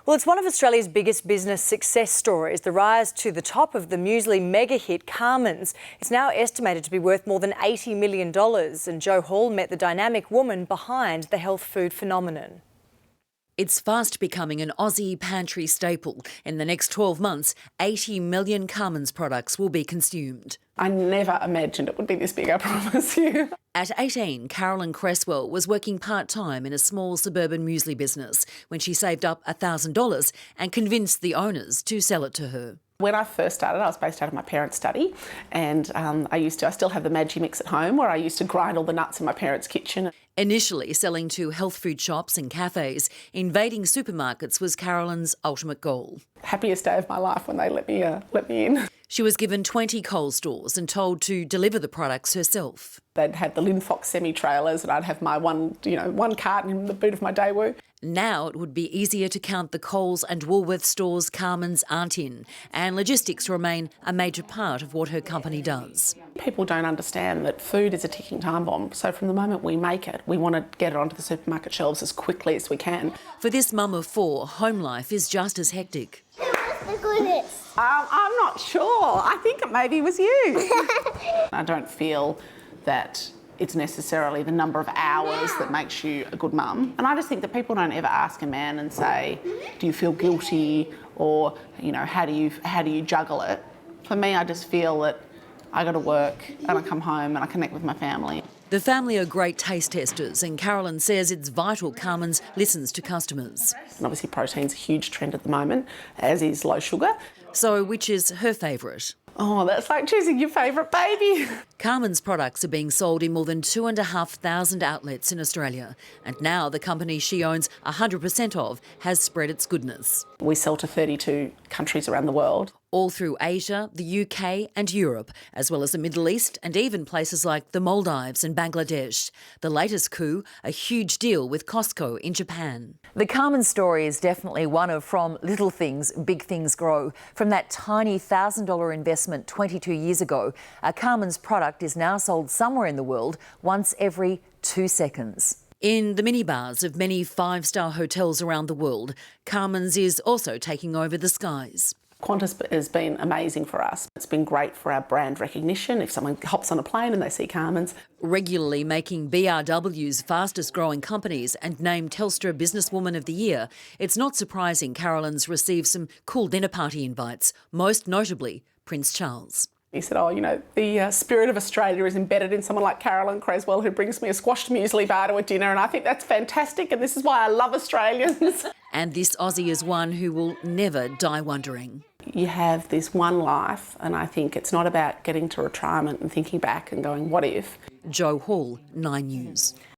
Well, it's one of Australia's biggest business success stories, the rise to the top of the muesli mega hit Carman's. It's now estimated to be worth more than $80 million, and Jo Hall met the dynamic woman behind the health food phenomenon. It's fast becoming an Aussie pantry staple. In the next 12 months, 80 million Carman's products will be consumed. I never imagined it would be this big, I promise you. At 18, Carolyn Creswell was working part-time in a small suburban muesli business when she saved up $1,000 and convinced the owners to sell it to her. When I first started, I was based out of my parents' study, and I still have the Maggi mix at home where I used to grind all the nuts in my parents' kitchen. Initially selling to health food shops and cafes, invading supermarkets was Carolyn's ultimate goal. Happiest day of my life when they let me in. She was given 20 Coles stores and told to deliver the products herself. They'd have the Lynn Fox semi-trailers and I'd have my one carton in the boot of my Daewoo. Now it would be easier to count the Coles and Woolworths stores Carman's aren't in, and logistics remain a major part of what her company does. People don't understand that food is a ticking time bomb, so from the moment we make it, we want to get it onto the supermarket shelves as quickly as we can. For this mum of four, home life is just as hectic. I'm not sure. I think it maybe was you. I don't feel that it's necessarily the number of hours that makes you a good mum. And I just think that people don't ever ask a man and say, do you feel guilty, or how do you juggle it? For me, I just feel that I go to work and I come home and I connect with my family. The family are great taste testers, and Carolyn says it's vital Carman's listens to customers. And obviously protein's a huge trend at the moment, as is low sugar. So which is her favourite? Oh, that's like choosing your favourite baby. Carman's products are being sold in more than 2,500 outlets in Australia, and now the company she owns 100% of has spread its goodness. We sell to 32 countries around the world. All through Asia, the UK and Europe, as well as the Middle East and even places like the Maldives and Bangladesh. The latest coup, a huge deal with Costco in Japan. The Carman story is definitely one of from little things, big things grow. From that tiny $1,000 investment 22 years ago, a Carman's product is now sold somewhere in the world once every 2 seconds. In the minibars of many five-star hotels around the world, Carman's is also taking over the skies. Qantas has been amazing for us. It's been great for our brand recognition. If someone hops on a plane and they see Carman's. Regularly making BRW's fastest growing companies and named Telstra Businesswoman of the Year, it's not surprising Carolyn's received some cool dinner party invites, most notably Prince Charles. He said, the spirit of Australia is embedded in someone like Carolyn Creswell, who brings me a squashed muesli bar to a dinner, and I think that's fantastic, and this is why I love Australians. And this Aussie is one who will never die wondering. You have this one life, and I think it's not about getting to retirement and thinking back and going, what if? Jo Hall, 9 News.